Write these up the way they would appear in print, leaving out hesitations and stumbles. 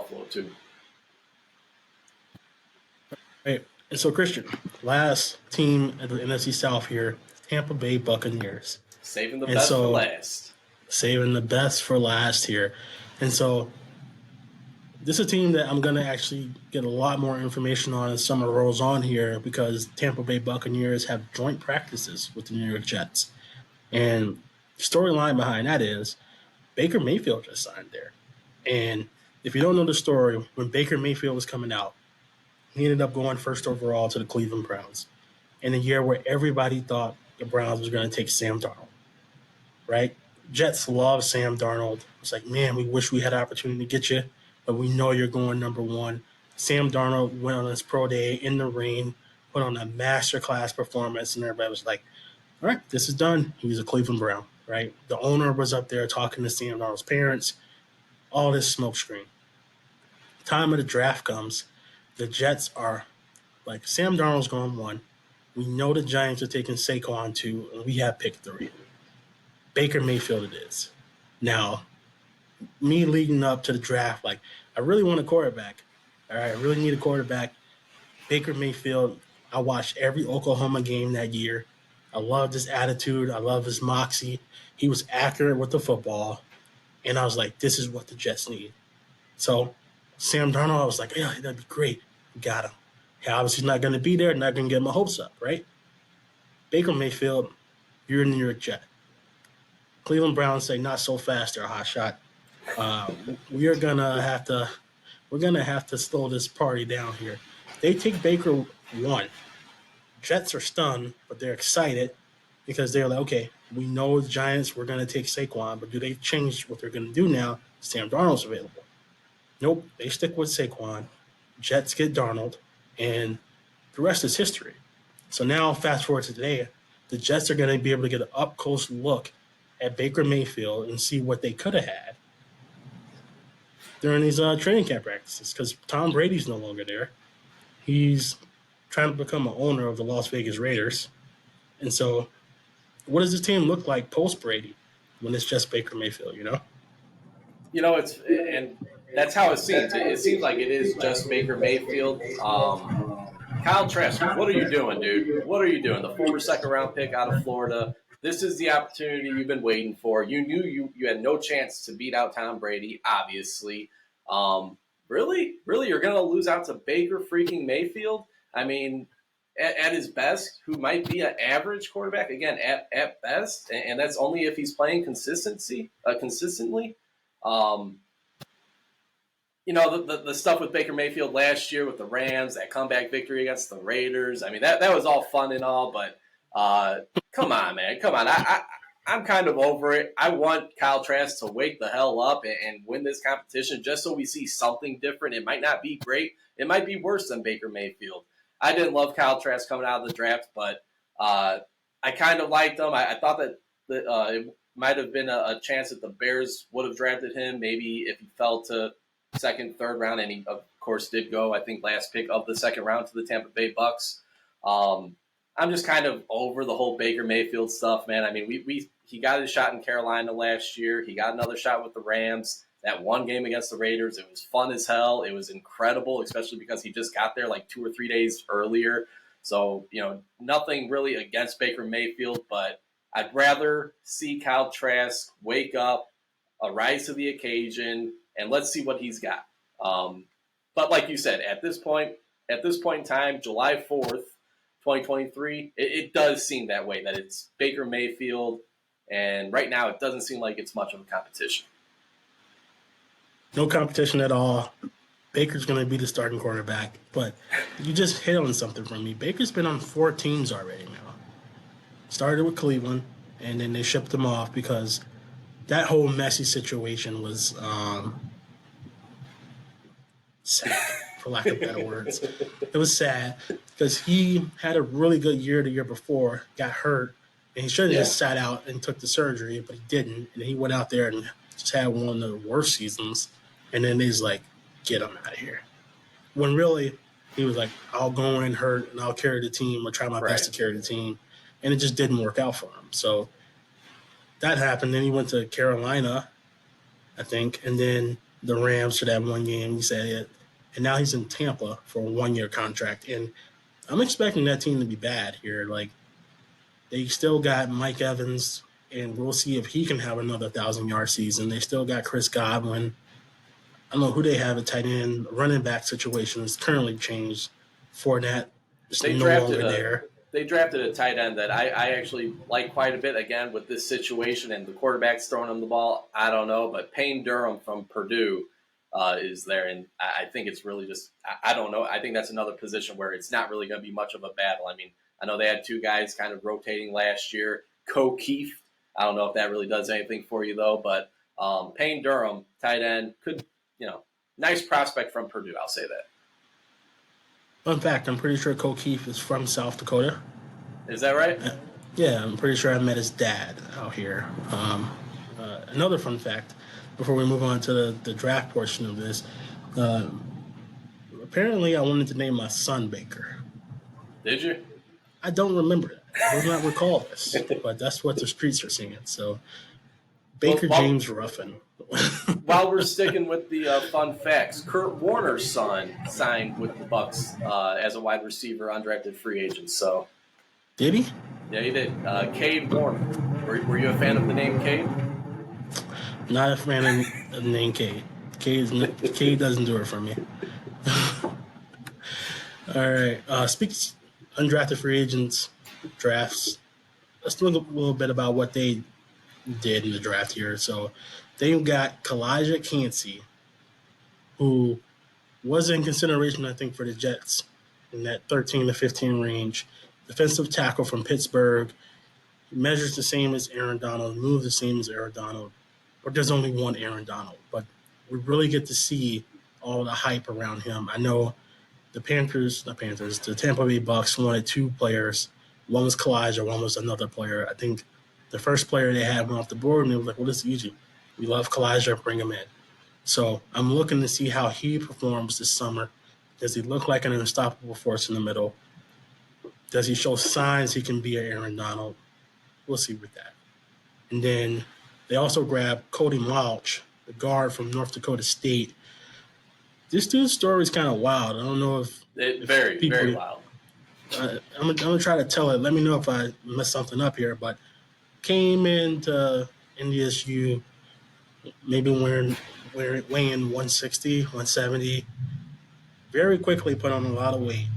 Buffalo too. Right. And so, Christian, last team at the NFC South here, Tampa Bay Buccaneers. Saving the And best for so, last. saving the best for last here. And so, this is a team that I'm going to actually get a lot more information on as summer rolls on here because Tampa Bay Buccaneers have joint practices with the New York Jets. And the storyline behind that is Baker Mayfield just signed there. And if you don't know the story, when Baker Mayfield was coming out, he ended up going first overall to the Cleveland Browns in a year where everybody thought the Browns was going to take Sam Darnold, right? Jets love Sam Darnold. It's like, man, we wish we had an opportunity to get you, but we know you're going number one. Sam Darnold went on his pro day in the rain, put on a masterclass performance, and everybody was like, all right, this is done. He's a Cleveland Brown, right? The owner was up there talking to Sam Darnold's parents, all this smoke screen. Time of the draft comes. The Jets are like, Sam Darnold's going one. We know the Giants are taking Saquon two, and we have pick three. Baker Mayfield it is. Now, me leading up to the draft, like, I really want a quarterback. All right, I really need a quarterback. Baker Mayfield, I watched every Oklahoma game that year. I loved his attitude. I love his moxie. He was accurate with the football. And I was like, this is what the Jets need. So, Sam Darnold, I was like, yeah, that'd be great. We got him. Yeah, obviously not going to be there, not going to get my hopes up, right? Baker Mayfield, you're a New York Jet. Cleveland Browns say not so fast, they're a hot shot. Uh, we're gonna have to slow this party down here. They take Baker one. Jets are stunned, but they're excited because they're like, okay, we know the Giants were gonna take Saquon, but do they change what they're gonna do now? Sam Darnold's available. Nope, they stick with Saquon. Jets get Darnold, and the rest is history. So now, fast forward to today, the Jets are going to be able to get an up close look at Baker Mayfield and see what they could have had during these training camp practices because Tom Brady's no longer there. He's trying to become an owner of the Las Vegas Raiders. And so, what does this team look like post Brady when it's just Baker Mayfield, you know? And that's how it seems. It seems like it is just Baker Mayfield. Kyle Trask, what are you doing, dude? What are you doing? The former second round pick out of Florida. This is the opportunity you've been waiting for. You knew you had no chance to beat out Tom Brady, obviously. Really, you're going to lose out to Baker freaking Mayfield? I mean, at his best, who might be an average quarterback again at best, and that's only if he's playing consistently. Um, the stuff with Baker Mayfield last year with the Rams, that comeback victory against the Raiders. I mean, that was all fun and all, but come on, man, come on. I'm kind of over it. I want Kyle Trask to wake the hell up and win this competition just so we see something different. It might not be great. It might be worse than Baker Mayfield. I didn't love Kyle Trask coming out of the draft, but I kind of liked him. I thought that it might have been a chance that the Bears would have drafted him, maybe if he fell to second, third round, and he, of course, did go, I think, last pick of the second round to the Tampa Bay Bucs. I'm just kind of over the whole Baker Mayfield stuff, man. I mean, he got his shot in Carolina last year. He got another shot with the Rams. That one game against the Raiders, it was fun as hell. It was incredible, especially because he just got there like 2 or 3 days earlier. So, nothing really against Baker Mayfield, but I'd rather see Kyle Trask wake up, rise to the occasion, and let's see what he's got. But like you said, at this point in time, July 4th, 2023, it does seem that way, that it's Baker Mayfield, and right now it doesn't seem like it's much of a competition. No competition at all. Baker's going to be the starting quarterback, but you just hit on something from me. Baker's been on 4 teams already now. Started with Cleveland, and then they shipped him off because that whole messy situation was sad, for lack of better words. It was sad because he had a really good year the year before, got hurt, and he should have just sat out and took the surgery, but he didn't. And he went out there and just had one of the worst seasons. And then he's like, get him out of here. When really, he was like, I'll go in hurt and I'll carry the team or try my best to carry the team. And it just didn't work out for him. So that happened. Then he went to Carolina, I think. And then the Rams for that one game. He said it, and now he's in Tampa for a 1 year contract. And I'm expecting that team to be bad here. Like they still got Mike Evans, and we'll see if he can have another 1,000 yard season. They still got Chris Godwin. I don't know who they have at tight end. Running back situation has currently changed. Fournette is They no drafted longer a there. they drafted a tight end that I actually like quite a bit. Again, with this situation and the quarterback's throwing him the ball, I don't know. But Payne Durham from Purdue is there, and I think it's really just I don't know. I think that's another position where it's not really going to be much of a battle. I mean, I know they had two guys kind of rotating last year. Keith. I don't know if that really does anything for you though, but Payne Durham, tight end, could nice prospect from Purdue. I'll say that. Fun fact: I'm pretty sure Cole Keith is from South Dakota. Is that right? Yeah, I'm pretty sure I met his dad out here. Another fun fact before we move on to the draft portion of this. Uh, Apparently, I wanted to name my son Baker. Did you? I don't remember that. I do not recall this, but that's what the streets are saying. So, Well, Baker James Ruffin. while we're sticking with the fun facts, Kurt Warner's son signed with the Bucs as a wide receiver, undrafted free agent. So, Did he? yeah, he did. Cade Warner. Were you a fan of the name Cade? Not a fan of the name Cade. Cade doesn't do it for me. All right. Speaking undrafted free agents drafts, let's talk a little bit about what they did in the draft here. So they've got Kalijah Cansey, who was in consideration, I think, for the Jets in that 13 to 15 range. Defensive tackle from Pittsburgh. He measures the same as Aaron Donald, moves the same as Aaron Donald. But there's only one Aaron Donald. But we really get to see all the hype around him. I know the Tampa Bay Bucs wanted two players. One was Kalijah, one was another player. I think the first player they had went off the board, and they were like, well, it's easy. We love Kalijah, bring him in. So I'm looking to see how he performs this summer. Does he look like an unstoppable force in the middle? Does he show signs he can be an Aaron Donald? We'll see with that. And then they also grabbed Cody Mauch, the guard from North Dakota State. This dude's story is kind of wild. I don't know if Very, people, very wild. I'm gonna try to tell it. Let me know if I messed something up here. But came into NDSU maybe weighing 160, 170. Very quickly put on a lot of weight.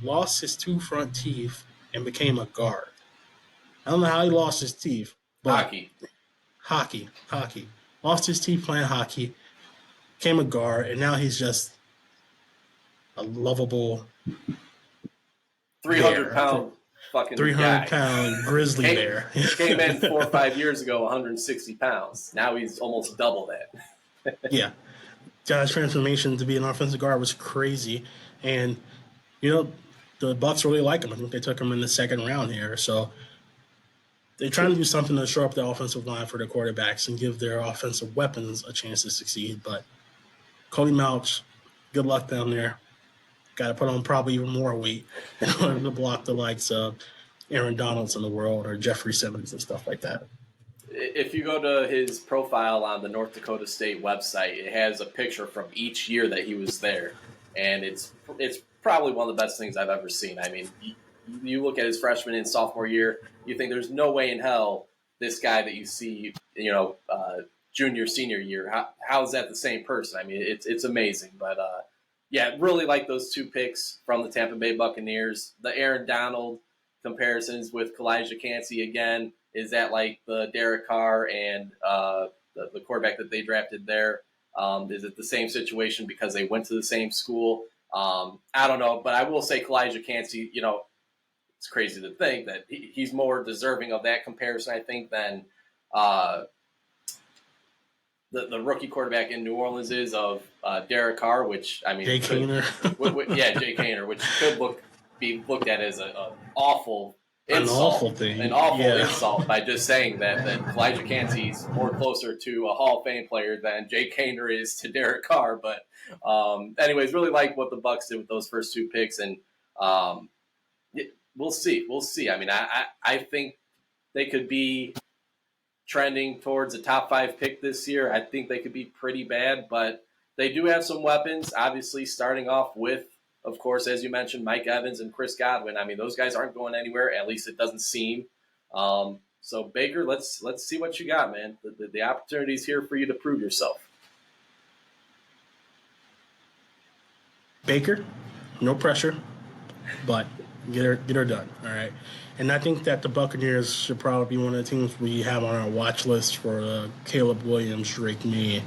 Lost his two front teeth and became a guard. I don't know how he lost his teeth, but hockey. Lost his teeth playing hockey. Became a guard, and now he's just a lovable 300-pound fucking 300-pound grizzly bear. Came in 4 or 5 years ago, 160 pounds. Now he's almost double that. Yeah. Guy's transformation to be an offensive guard was crazy. And, the Bucs really like him. I think they took him in the second round here. So they're trying to do something to shore up the offensive line for the quarterbacks and give their offensive weapons a chance to succeed. But Cody Mauch, good luck down there. Got to put on probably even more weight in order to block the likes of Aaron Donalds in the world or Jeffrey Simmons and stuff like that. If you go to his profile on the North Dakota State website, it has a picture from each year that he was there, and it's probably one of the best things I've ever seen. I mean, you look at his freshman and sophomore year, you think there's no way in hell this guy that you see, junior, senior year, how is that the same person? I mean, it's amazing. But, yeah, really like those two picks from the Tampa Bay Buccaneers. The Aaron Donald comparisons with Kalijah Cansey again. Is that like the Derek Carr and the quarterback that they drafted there? Is it the same situation because they went to the same school? I don't know, but I will say Kalijah Cansey, it's crazy to think that he's more deserving of that comparison, I think, than the rookie quarterback in New Orleans is of Derek Carr, which, I mean, Jay Kaner. Jay Kaner, which could be looked at as an awful insult, an awful insult by just saying that Kalijah Cansey's more closer to a Hall of Fame player than Jay Kaner is to Derek Carr. But anyways, really like what the Bucs did with those first two picks, and we'll see. I mean, I think they could be trending towards a top 5 pick this year. I think they could be pretty bad, but they do have some weapons. Obviously, starting off with, of course, as you mentioned, Mike Evans and Chris Godwin. I mean, those guys aren't going anywhere. At least it doesn't seem. So Baker, let's see what you got, man. The opportunity is here for you to prove yourself. Baker, no pressure, but get her done. All right. And I think that the Buccaneers should probably be one of the teams we have on our watch list for Caleb Williams, Drake May,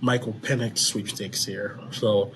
Michael Penix sweepstakes here. So